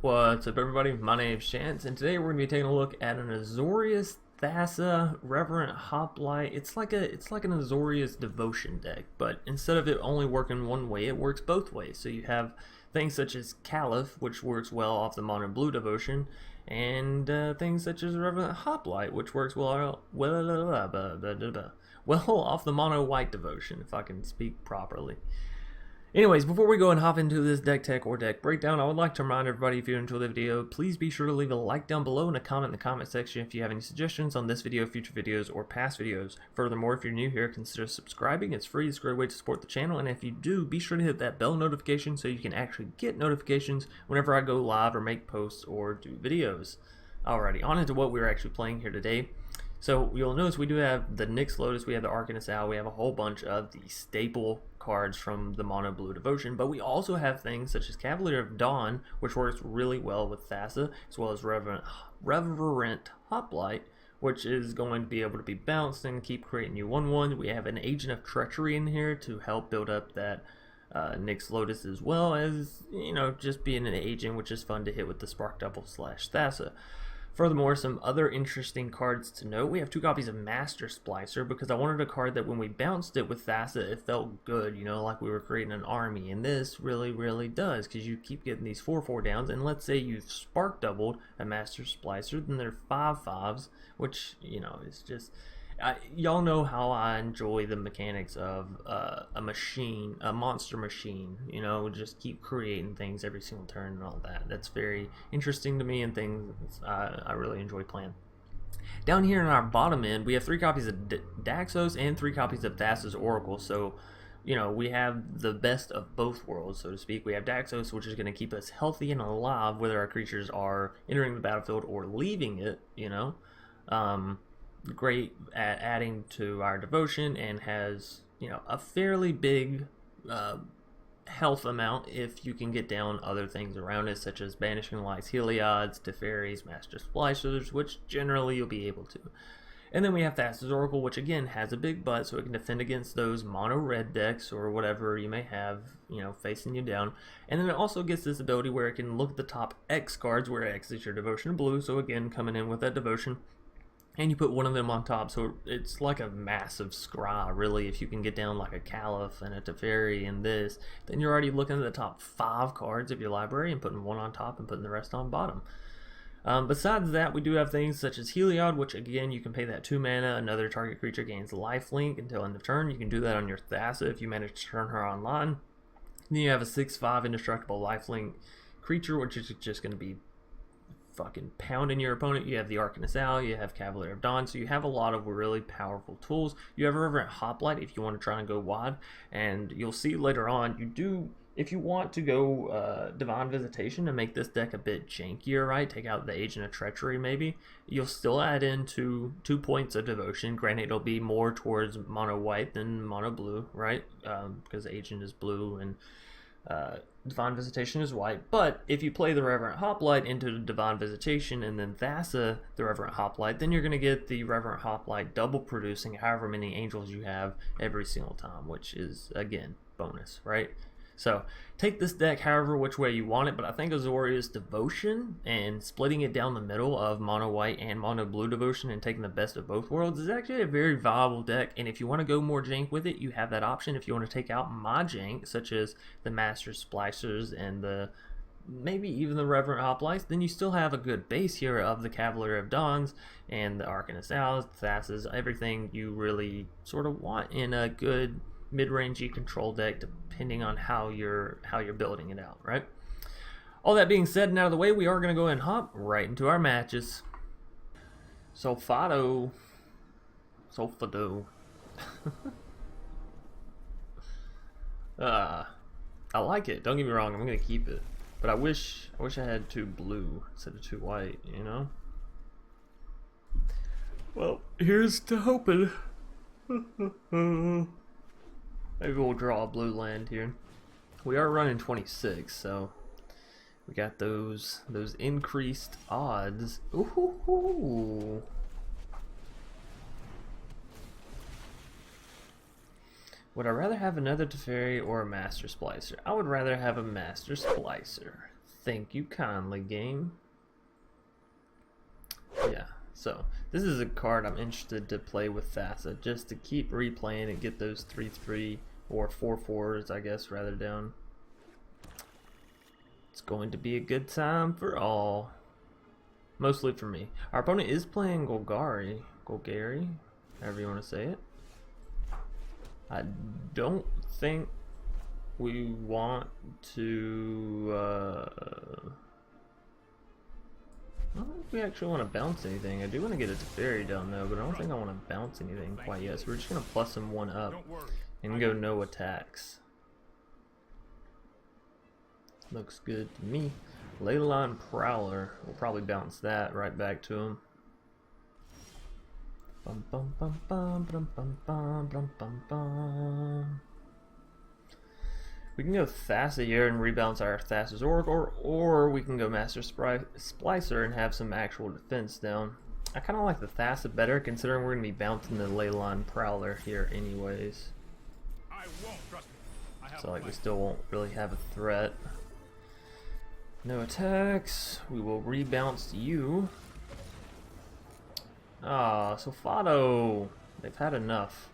What's up, everybody? My name's Chance, and today we're going to be taking a look at an Azorius Thassa Reverent Hoplite. It's like an Azorius Devotion deck, but instead of it only working one way, it works both ways. So you have things such as Caliph, which works well off the mono blue devotion, and things such as Reverent Hoplite, which works well off the mono white devotion, if I can speak properly. Anyways, before we go and hop into this deck tech or deck breakdown, I would like to remind everybody, if you enjoyed the video, please be sure to leave a like down below and a comment in the comment section if you have any suggestions on this video, future videos, or past videos. Furthermore, if you're new here, consider subscribing. It's free. It's a great way to support the channel, and if you do, be sure to hit that bell notification so you can actually get notifications whenever I go live or make posts or do videos. Alrighty, on into what we're actually playing here today. So you'll notice we do have the Nyx Lotus, we have the Arcanist Owl, we have a whole bunch of the staple cards from the mono blue devotion, but we also have things such as Cavalier of Dawn, which works really well with Thassa, as well as Reverent Hoplite, which is going to be able to be bounced and keep creating you 1/1. We have an Agent of Treachery in here to help build up that Nyx Lotus, as well as, you know, just being an agent, which is fun to hit with the Spark Double / Thassa. Furthermore, some other interesting cards to note. We have 2 copies of Master Splicer because I wanted a card that when we bounced it with Thassa, it felt good, you know, like we were creating an army. And this really does, because you keep getting these 4/4 downs. And let's say you've spark doubled a Master Splicer, then they're 5/5s, which, you know, is just... y'all know how I enjoy the mechanics of a machine, a monster machine, you know, just keep creating things every single turn and all that. That's very interesting to me, and things I really enjoy playing. Down here in our bottom end, we have 3 copies of Daxos and 3 copies of Thassa's Oracle, so, you know, we have the best of both worlds, so to speak. We have Daxos, which is going to keep us healthy and alive, whether our creatures are entering the battlefield or leaving it, you know. Great at adding to our devotion, and has, you know, a fairly big health amount if you can get down other things around it, such as Banishing Lights, Heliod's, Teferis, Master Splicers, which generally you'll be able to. And then we have Thassa's Oracle, which again has a big butt, so it can defend against those mono red decks or whatever you may have, you know, facing you down. And then it also gets this ability where it can look at the top X cards, where X is your devotion blue, so again coming in with that devotion. And you put one of them on top, so it's like a massive scry, really. If you can get down like a Caliph and a Teferi and this, then you're already looking at the top 5 cards of your library and putting one on top and putting the rest on bottom. Besides that, we do have things such as Heliod, which again, you can pay that 2 mana. Another target creature gains lifelink until end of turn. You can do that on your Thassa if you manage to turn her online. Then you have a 6/5 indestructible lifelink creature, which is just going to be fucking pounding your opponent. You have the Arcanist Owl, you have Cavalier of Dawn, so you have a lot of really powerful tools. You have Reverent Hoplite if you want to try and go wide, and you'll see later on, you do, if you want to go Divine Visitation and make this deck a bit jankier, right, take out the Agent of Treachery maybe, you'll still add in 2 points of devotion. Granted, it'll be more towards mono white than mono blue, right, because Agent is blue and Divine Visitation is white. But if you play the Reverent Hoplite into the Divine Visitation and then Thassa the Reverent Hoplite, then you're going to get the Reverent Hoplite double producing however many angels you have every single time, which is, again, bonus, right? So take this deck however which way you want it, but I think Azorius Devotion and splitting it down the middle of mono white and mono blue devotion and taking the best of both worlds is actually a very viable deck. And if you want to go more jank with it, you have that option. If you want to take out my jank, such as the Master Splicers and the maybe even the Reverent Hoplites, then you still have a good base here of the Cavalier of Dawns and the Arcanist Owls, Thassas, everything you really sort of want in a good mid-rangey control deck, depending on how you're building it out, right? All that being said and out of the way, we are going to go ahead and hop right into our matches. Solfado. I like it. Don't get me wrong, I'm going to keep it. But I wish I had 2 blue instead of 2 white, you know? Well, here's to hoping. Maybe we'll draw a blue land here. We are running 26, so we got those increased odds. Ooh. Would I rather have another Teferi or a Master Splicer? I would rather have a Master Splicer. Thank you kindly, game. Yeah, so this is a card I'm interested to play with Thassa, just to keep replaying and get those 3/3 or 4/4s, I guess, rather down. It's going to be a good time for all. Mostly for me. Our opponent is playing Golgari, however you want to say it. I don't think we want to, I don't think we actually want to bounce anything. I do want to get a Teferi down though, but I don't think I want to bounce anything quite yet. So we're just going to plus him one up and go no attacks. Looks good to me. Leyline Prowler. We'll probably bounce that right back to him. Bum, bum, bum, bum, bum, bum, bum, bum, bum, bum. We can go Thassa here and rebalance our Thassa's Orc, or we can go Master Splicer and have some actual defense down. I kind of like the Thassa better, considering we're going to be bouncing the Leyline Prowler here anyways. So like we still won't really have a threat. No attacks. We will rebounce you. Ah, Sulfado. They've had enough.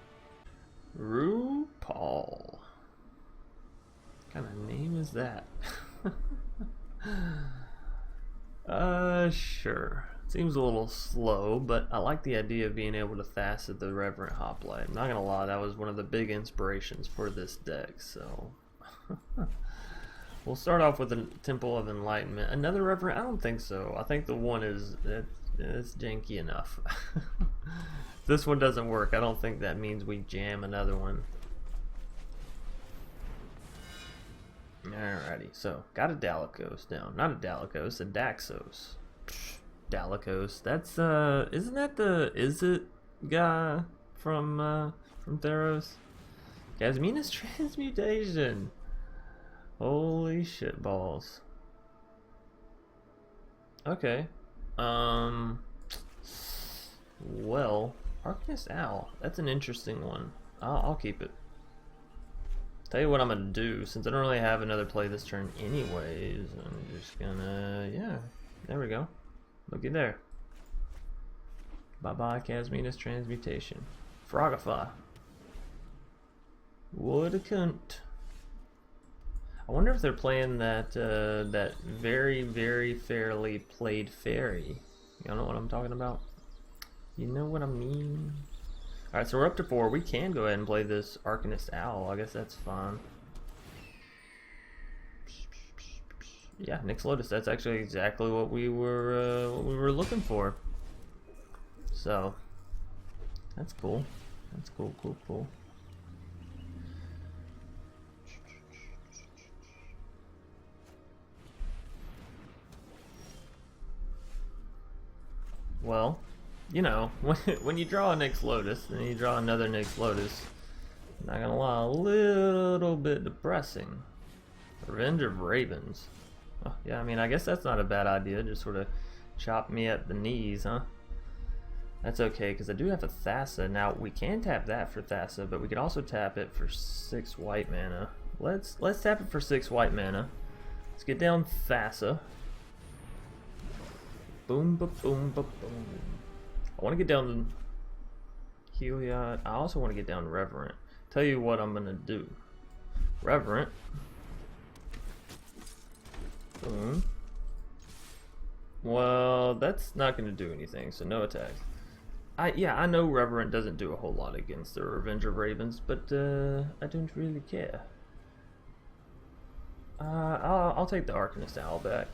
RuPaul. What kind of name is that? Sure. Seems a little slow, but I like the idea of being able to Thassa the Reverent Hoplite. I'm not gonna lie, that was one of the big inspirations for this deck, so we'll start off with the Temple of Enlightenment. Another Reverend? I don't think so. I think the one is it's janky enough. If this one doesn't work, I don't think that means we jam another one. Alrighty, so got a Dalichos down. Not a Dalichos, a Daxos. Dalichos. That's isn't that the Is-It guy from Theros? Casmina's Transmutation. Holy shit balls. Okay. Well, Arcanist Owl. That's an interesting one. I'll keep it. Tell you what I'm gonna do, since I don't really have another play this turn anyways, I'm just gonna, yeah, there we go. Looky there. Bye bye, Casmina's Transmutation. Frogify. What a cunt. I wonder if they're playing that that very, very fairly played fairy. Y'all know what I'm talking about? You know what I mean? Alright, so we're up to 4. We can go ahead and play this Arcanist Owl. I guess that's fine. Yeah, Nyx Lotus. That's actually exactly what we were looking for. So that's cool. That's cool, cool, cool. Well, you know, when you draw a Nyx Lotus, and you draw another Nyx Lotus, not gonna lie, a little bit depressing. Revenge of Ravens. Oh, yeah, I mean, I guess that's not a bad idea. Just sort of chop me at the knees, huh? That's okay, because I do have a Thassa. Now, we can tap that for Thassa, but we could also tap it for 6 white mana. Let's tap it for 6 white mana. Let's get down Thassa. Boom, ba boom, ba boom. I want to get down Heliod. I also want to get down Reverent. Tell you what I'm gonna do. Reverent. Boom. Well, that's not gonna do anything, so no attacks. Yeah, I know Reverent doesn't do a whole lot against the Revenge of Ravens, but I don't really care. I'll take the Arcanist Owl back.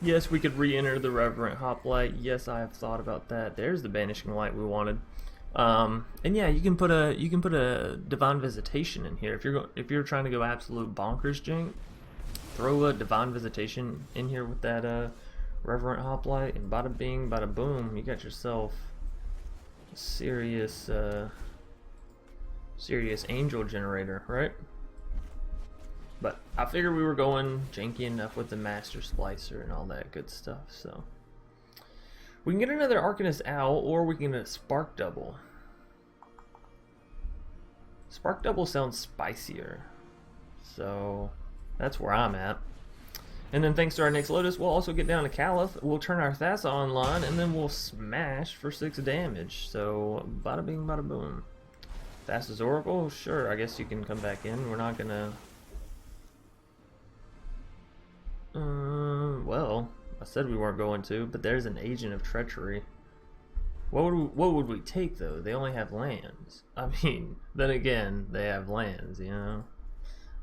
Yes, we could re-enter the Reverent Hoplite. Yes, I have thought about that. There's the Banishing Light we wanted. And yeah, you can put a Divine Visitation in here if you're trying to go absolute bonkers jank. Throw a Divine Visitation in here with that Reverent Hoplite, and bada bing, bada boom, you got yourself a serious angel generator, right? But I figured we were going janky enough with the Master Splicer and all that good stuff, so we can get another Arcanist Owl, or we can get a Spark Double. Spark Double sounds spicier, so that's where I'm at. And then thanks to our next Lotus, we'll also get down to Caliph, we'll turn our Thassa online, and then we'll smash for 6 damage. So, bada bing, bada boom. Thassa's Oracle? Sure, I guess you can come back in. We're not gonna... well, I said we weren't going to, but there's an Agent of Treachery. What would we take, though? They only have lands. I mean, then again, they have lands, you know?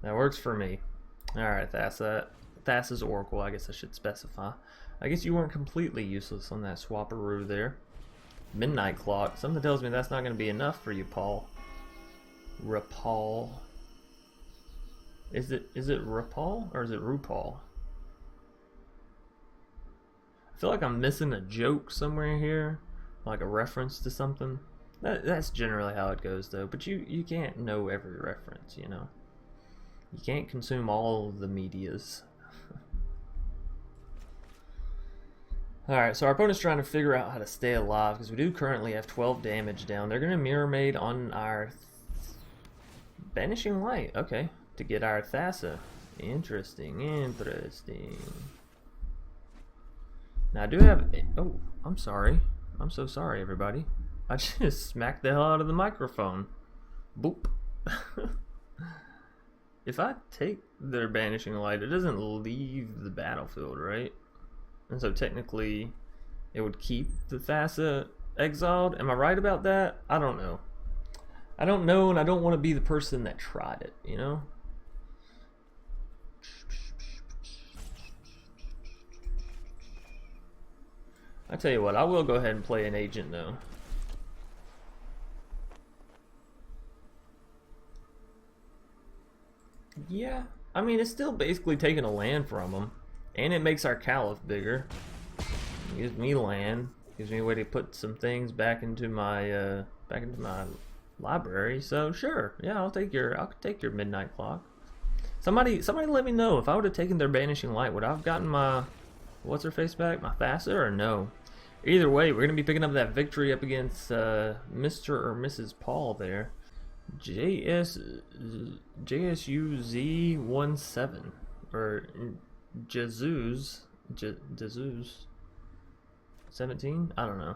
That works for me. Alright, Thassa's Oracle, I guess I should specify. I guess you weren't completely useless on that swapperoo there. Midnight Clock. Something tells me that's not going to be enough for you, Paul. Rapal. Is it Rapal or is it RuPaul? I feel like I'm missing a joke somewhere here, like a reference to something. That's generally how it goes, though. But you can't know every reference, you know. You can't consume all of the medias. Alright, so our opponent's trying to figure out how to stay alive, because we do currently have 12 damage down. They're going to Mirror Maid on our Banishing Light, okay, to get our Thassa. Interesting, interesting. Now I do have... oh, I'm sorry. I'm so sorry, everybody. I just smacked the hell out of the microphone. Boop. If I take their Banishing Light, it doesn't leave the battlefield, right? And so technically, it would keep the Thassa exiled. Am I right about that? I don't know. I don't know, and I don't want to be the person that tried it, you know? I tell you what, I will go ahead and play an agent, though. Yeah, I mean, it's still basically taking a land from them. And it makes our Caliph bigger. It gives me land. Gives me a way to put some things back into my library. So sure, yeah, I'll take your Midnight Clock. Somebody let me know if I would have taken their Banishing Light, would I have gotten my what's her face back, my Thassa, or no? Either way, we're gonna be picking up that victory up against Mr. or Mrs. Paul there. JSUZ17 or Jesus 17? I don't know.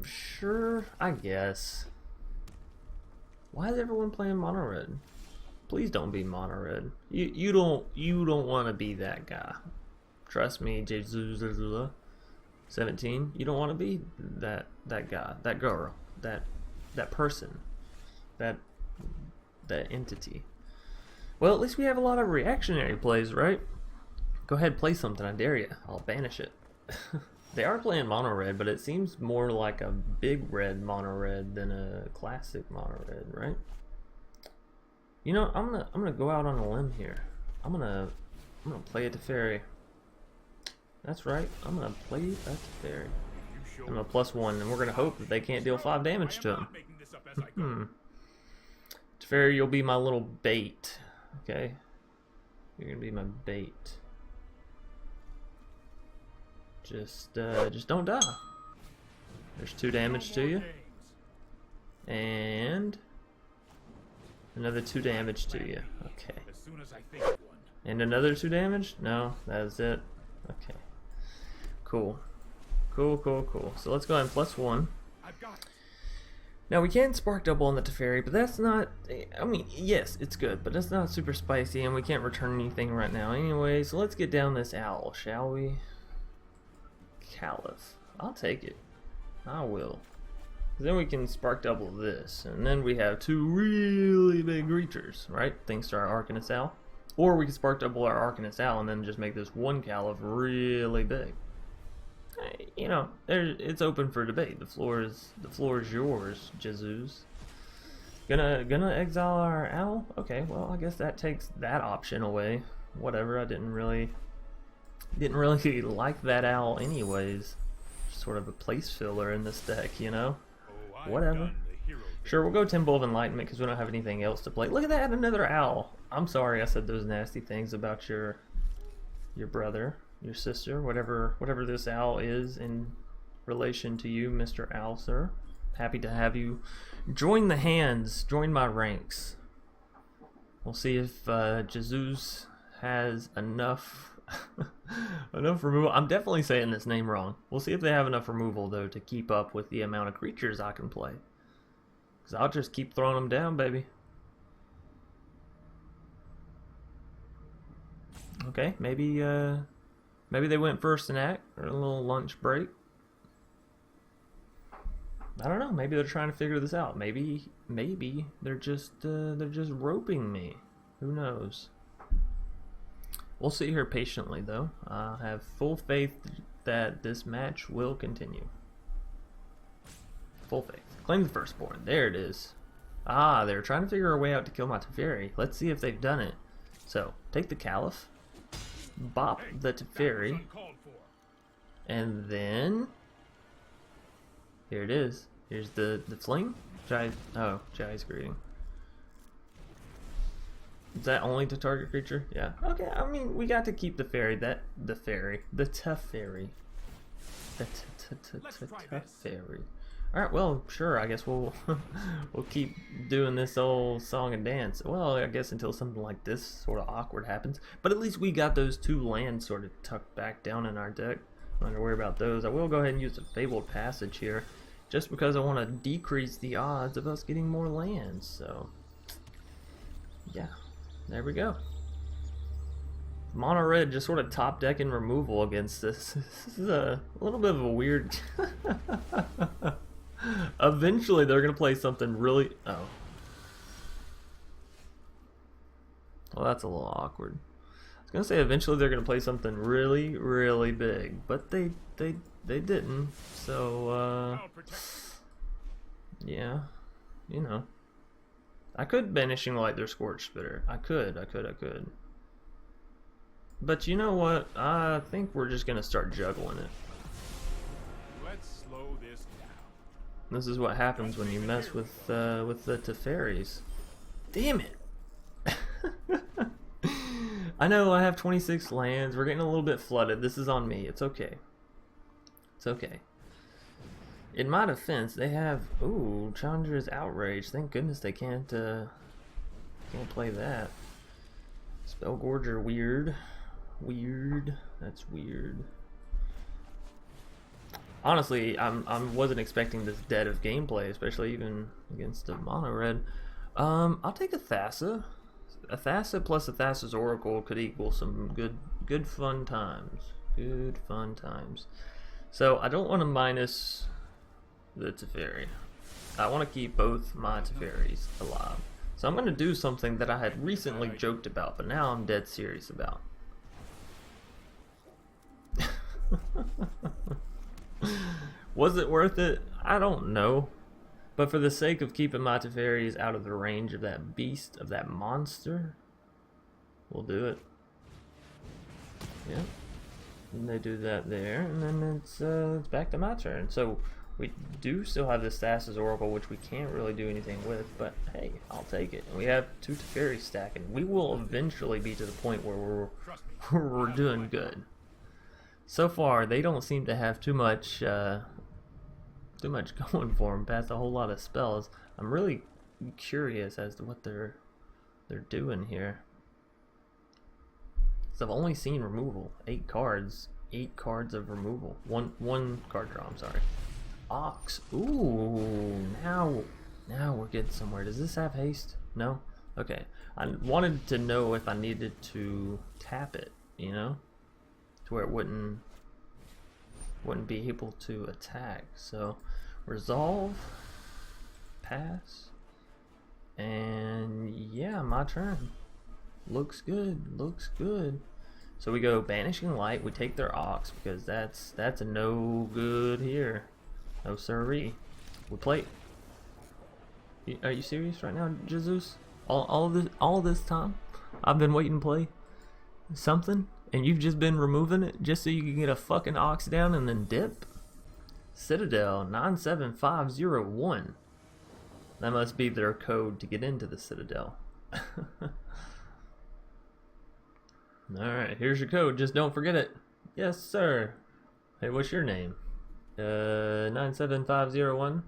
Sure, I guess. Why is everyone playing mono red? Please don't be mono red. You don't want to be that guy. Trust me, Jesus 17. You don't want to be that guy, that girl, that person, that entity. Well, at least we have a lot of reactionary plays, right? Go ahead, play something, I dare you. I'll banish it. They are playing mono red, but it seems more like a big red mono red than a classic mono red, right? You know, I'm gonna go out on a limb here. I'm gonna play a Teferi. That's right, I'm gonna play a Teferi. I'm a +1, and we're gonna hope that they can't deal 5 damage to him. Teferi, you'll be my little bait. Okay, you're gonna be my bait. Just don't die. There's 2 damage to you, and another 2 damage to you. Okay, and another 2 damage. No, that's it. Okay, cool. So let's go ahead and +1. Now we can spark double on the Teferi, but that's not, I mean, yes, it's good, but that's not super spicy, and we can't return anything right now anyway, so let's get down this owl, shall we? Caliph. I'll take it. I will. Then we can spark double this, and then we have 2 really big creatures, right? Thanks to our Arcanist Owl. Or we can spark double our Arcanist Owl and then just make this 1 Caliph really big. You know, it's open for debate. The floor is yours, Jesus. Gonna exile our owl? Okay, well I guess that takes that option away. Whatever. I didn't really like that owl anyways. Sort of a place filler in this deck, you know. Whatever. Sure, we'll go Temple of Enlightenment because we don't have anything else to play. Look at that, another owl. I'm sorry I said those nasty things about your brother, your sister, whatever this owl is in relation to you, Mr. Owl, sir. Happy to have you join the hands, join my ranks. We'll see if Jesus has enough enough removal. I'm definitely saying this name wrong. We'll see if they have enough removal though to keep up with the amount of creatures I can play. Cause I'll just keep throwing them down, baby. Okay, maybe they went for a snack or a little lunch break. I don't know. Maybe they're trying to figure this out. Maybe they're just roping me. Who knows? We'll sit here patiently, though. I have full faith that this match will continue. Full faith. Claim the firstborn. There it is. Ah, they're trying to figure a way out to kill my Teferi. Let's see if they've done it. So, take the Caliph, bop the Teferi, and then here it is. Here's the fling. Jai's greeting. Is that only to target creature? Yeah. Okay. I mean, we got to keep the Teferi. The Teferi. The Teferi. All right. Well, sure. I guess we'll we'll keep doing this old song and dance. Well, I guess until something like this sort of awkward happens. But at least we got those 2 lands sort of tucked back down in our deck. I'm not gonna worry about those. I will go ahead and use the Fabled Passage here, just because I want to decrease the odds of us getting more lands. So, yeah, there we go. Mono red just sort of top decking removal against this. This is a little bit of a weird. Eventually, they're gonna play something really. Oh, well, that's a little awkward. I was gonna say eventually they're gonna play something really, really big, but they didn't. So yeah, you know, I could Banishing Light their Scorch Spitter. I could. But you know what? I think we're just gonna start juggling it. Let's slow this down. This is what happens when you mess with the Teferis. Damn it! I know I have 26 lands. We're getting a little bit flooded. This is on me. It's okay. It's okay. In my defense, they have Challenger's Outrage. Thank goodness they can't play that. Spellgorger, weird. That's weird. Honestly, I wasn't expecting this dead of gameplay, especially even against a mono red. I'll take a Thassa. A Thassa plus a Thassa's Oracle could equal some good fun times. Good fun times. So I don't want to minus the Teferi. I want to keep both my Teferis alive. So I'm going to do something that I had recently joked about, but now I'm dead serious about. Was it worth it? I don't know. But for the sake of keeping my Teferis out of the range of that beast, of that monster, we'll do it. Yeah. And they do that there, and then it's back to my turn. So we do still have this Thassa's Oracle, which we can't really do anything with, but hey, I'll take it. And we have 2 Teferi stacking. We will eventually be to the point where we're doing good. So far, they don't seem to have too much going for them past a whole lot of spells. I'm really curious as to what they're doing here. So I've only seen removal. 8 cards of removal. One card draw, I'm sorry. Ox. Ooh, now we're getting somewhere. Does this have haste? No? Okay. I wanted to know if I needed to tap it, you know? To where it wouldn't be able to attack. So resolve, pass, and yeah, my turn. Looks good. So we go Banishing Light, we take their Ox because that's a no good here. No siree. We play. Are you serious right now, Jesus? All this time I've been waiting to play something, and you've just been removing it just so you can get a fucking Ox down and then dip? Citadel 97501. That must be their code to get into the Citadel. Alright, here's your code. Just don't forget it. Yes, sir. Hey, what's your name? 97501.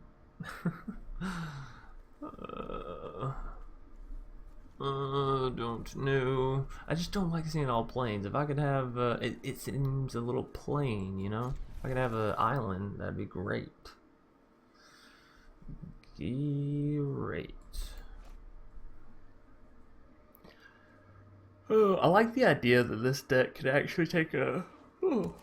Don't know. I just don't like seeing all plains. If I could have, it seems a little plain, you know? If I could have an island, that'd be great. Great. Oh, I like the idea that this deck could actually take a can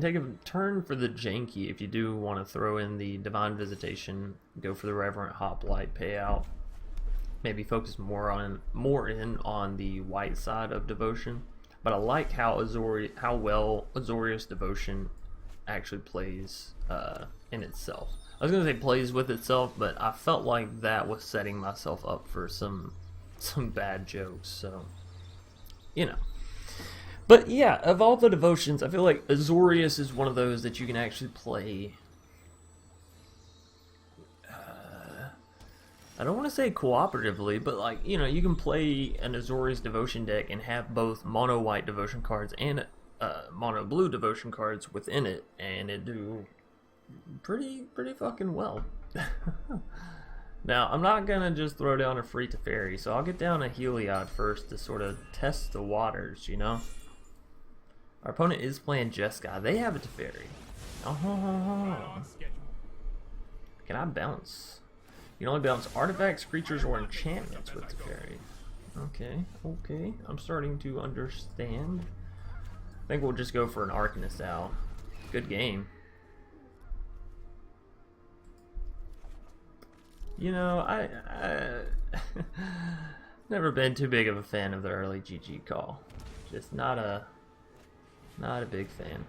take a turn for the janky if you do want to throw in the Divine Visitation, go for the Reverent Hoplite payout. Maybe focus more in on the white side of Devotion. But I like how well Azorius Devotion actually plays in itself. I was gonna say plays with itself, but I felt like that was setting myself up for some bad jokes, so you know. But yeah, of all the devotions, I feel like Azorius is one of those that you can actually play. I don't want to say cooperatively, but like, you know, you can play an Azorius Devotion deck and have both mono white devotion cards and mono blue devotion cards within it, and it do pretty fucking well. Now, I'm not gonna just throw down a free Teferi, so I'll get down a Heliod first to sort of test the waters, you know? Our opponent is playing Jeskai. They have a Teferi. Oh. Can I bounce? You can only bounce artifacts, creatures, or enchantments with Teferi. Okay. I'm starting to understand. I think we'll just go for an Arcanist Owl. Good game. You know, I never been too big of a fan of the early GG call. Just not a big fan.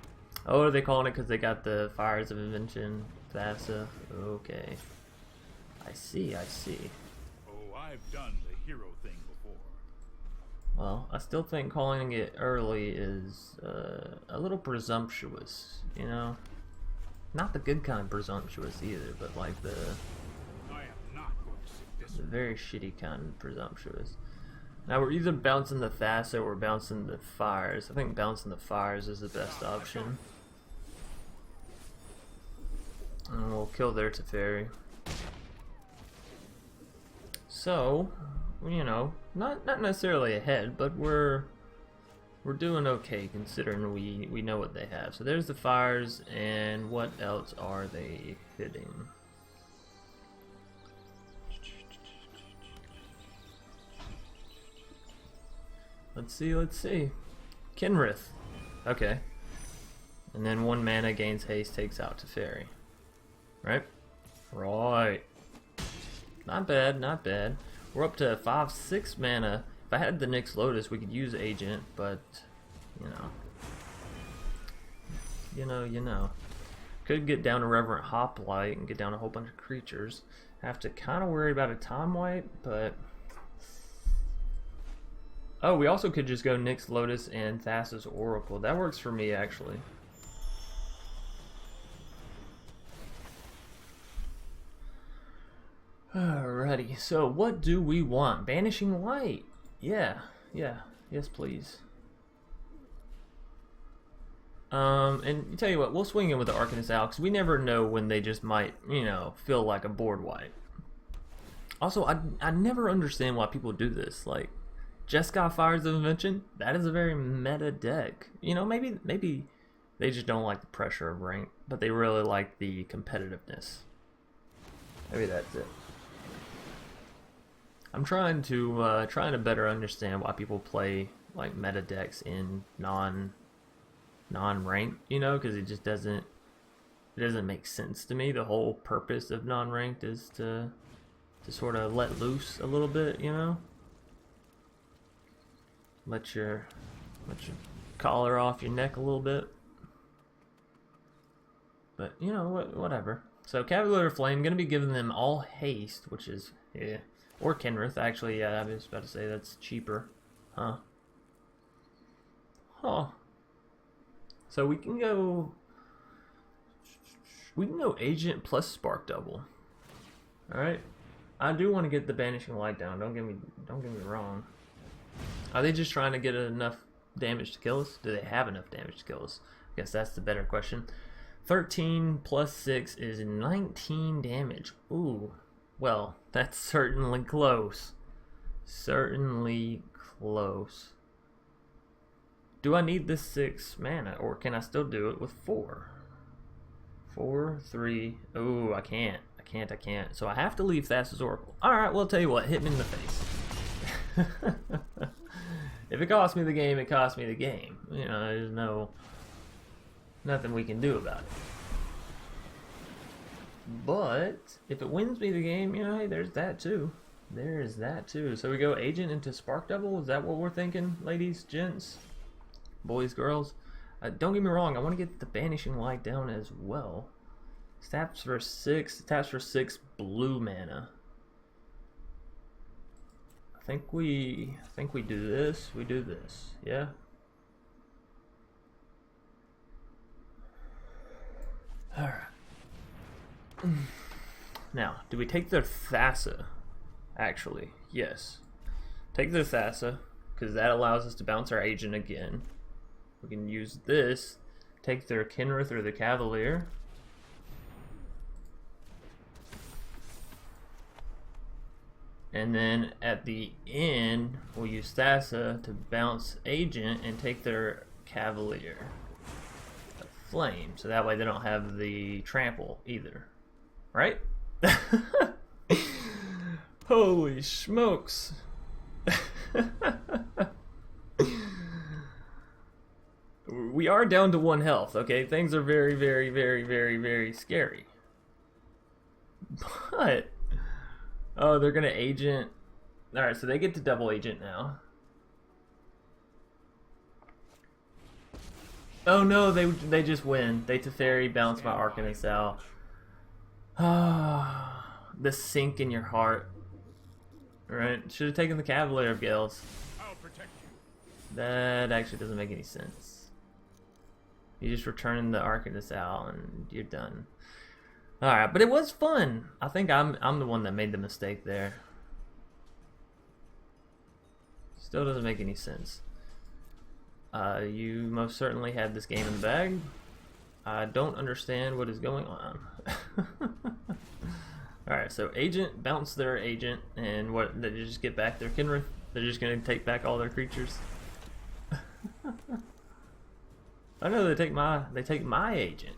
Oh, are they calling it because they got the Fires of Invention, Thassa? Okay. I see. Oh, I've done the hero thing before. Well, I still think calling it early is a little presumptuous, you know? Not the good kind of presumptuous either, but like the very shitty kind of presumptuous. Now we're either bouncing the Thassa or bouncing the Fires. I think bouncing the Fires is the best option. And we'll kill their Teferi. So, you know, not necessarily ahead, but we're doing okay considering we know what they have. So there's the Fires, and what else are they hitting? Let's see. Kenrith. Okay. And then 1 mana gains haste, takes out Teferi. Right? Right. Not bad. We're up to 5-6 mana. If I had the Nyx Lotus, we could use Agent, but you know. Could get down to Reverent Hoplite and get down a whole bunch of creatures. Have to kind of worry about a time wipe, but oh, we also could just go Nyx Lotus and Thassa's Oracle. That works for me, actually. Alrighty, so what do we want? Banishing Light. Yeah, yes please. And tell you what, we'll swing in with the Arcanist Owl, because we never know when they just might, you know, feel like a board wipe. Also, I never understand why people do this. Like, Jeskai Fires of Invention, that is a very meta deck. You know, maybe they just don't like the pressure of rank, but they really like the competitiveness. Maybe that's it. I'm trying to better understand why people play like meta decks in non-ranked, you know, because it just doesn't make sense to me. The whole purpose of non-ranked is to sort of let loose a little bit, you know. Let your collar off your neck a little bit. But you know, whatever. So Cavalier Flame, gonna be giving them all haste, which is or Kenrith actually. Yeah, I was about to say that's cheaper, huh? So we can go Agent plus Spark Double. All right. I do want to get the Banishing Light down. Don't get me wrong. Are they just trying to get enough damage to kill us? Do they have enough damage to kill us? I guess that's the better question. 13 plus 6 is 19 damage. Ooh, well, that's certainly close. Certainly close. Do I need this 6 mana, or can I still do it with 4? 4, 3. Ooh, I can't. I can't. So I have to leave Thassa's Oracle. Alright, well, I'll tell you what. Hit me in the face. If it costs me the game, it costs me the game. You know, there's nothing we can do about it. But if it wins me the game, you know, hey, there's that too. There is that too. So we go Agent into Spark Double. Is that what we're thinking, ladies, gents, boys, girls? Don't get me wrong. I want to get the Banishing Light down as well. Taps for 6. Taps for 6 blue mana. I think we do this. We do this. Yeah. All right. Now, do we take their Thassa? Actually, yes. Take their Thassa, because that allows us to bounce our Agent again. We can use this. Take their Kinrith or the Cavalier. And then at the end, we'll use Thassa to bounce Agent and take their Cavalier. Flame, so that way they don't have the trample either. Right? Holy smokes. We are down to 1 health, okay? Things are very, very, very, very, very scary. But oh, they're gonna Agent. Alright, so they get to double Agent now. Oh no, they just win. They Teferi bounce my Arcanist out. Ah, the sink in your heart. Alright, should have taken the Cavalier of Gales. I'll protect you. That actually doesn't make any sense. You just return the Arcanist out and you're done. Alright, but it was fun. I think I'm the one that made the mistake there. Still doesn't make any sense. You most certainly had this game in the bag. I don't understand what is going on. Alright, so Agent, bounce their Agent, and what, they just get back their Kinrith? They're just going to take back all their creatures? I know they take my Agent.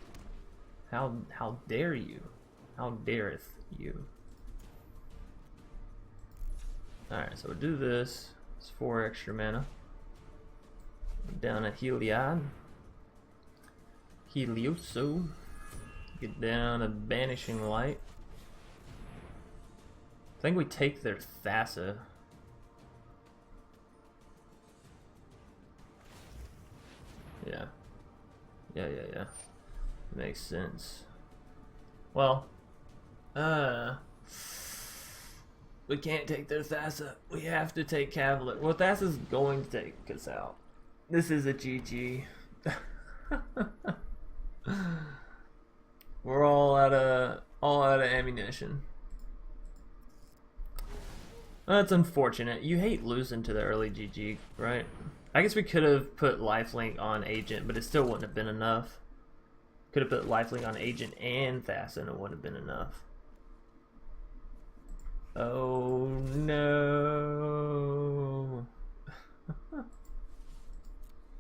How dare you? How dareth you? Alright, so we'll do this. It's 4 extra mana. Down a Heliod. Helioso. Get down a Banishing Light. I think we take their Thassa. Yeah. Yeah. Makes sense. Well, we can't take their Thassa. We have to take Cavalier. Well, Thassa's going to take us out. This is a GG. We're all out of ammunition. That's unfortunate. You hate losing to the early GG, right? I guess we could have put lifelink on Agent, but it still wouldn't have been enough. Could have put lifelink on Agent and Thassa, and it wouldn't have been enough. Oh no!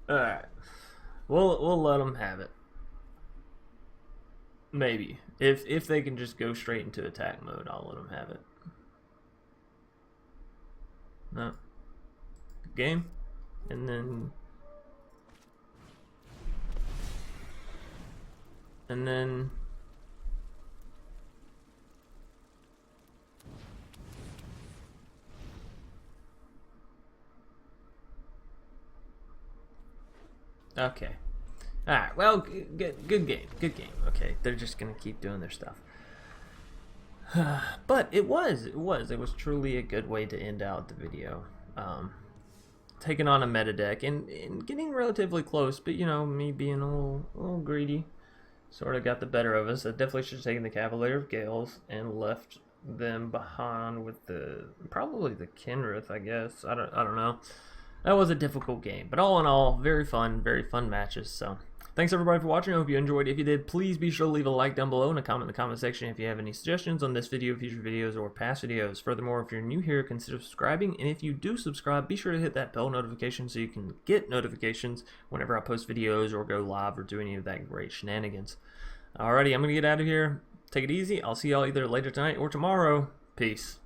All right, we'll let them have it. Maybe if they can just go straight into attack mode, I'll let them have it. No. Game, and then okay. Alright, well, good game. Okay, they're just gonna keep doing their stuff. But it was truly a good way to end out the video. Taking on a meta deck and getting relatively close, but you know, me being a little greedy sort of got the better of us. I definitely should have taken the Cavalier of Gales and left them behind with probably the Kinrith, I guess. I don't know. That was a difficult game, but all in all, very fun matches. So Thanks everybody for watching. I hope you enjoyed. If you did, please be sure to leave a like down below and a comment in the comment section if you have any suggestions on this video, future videos, or past videos. Furthermore, if you're new here, consider subscribing, and if you do subscribe, be sure to hit that bell notification so you can get notifications whenever I post videos or go live or do any of that great shenanigans. Alrighty, I'm going to get out of here. Take it easy. I'll see y'all either later tonight or tomorrow. Peace.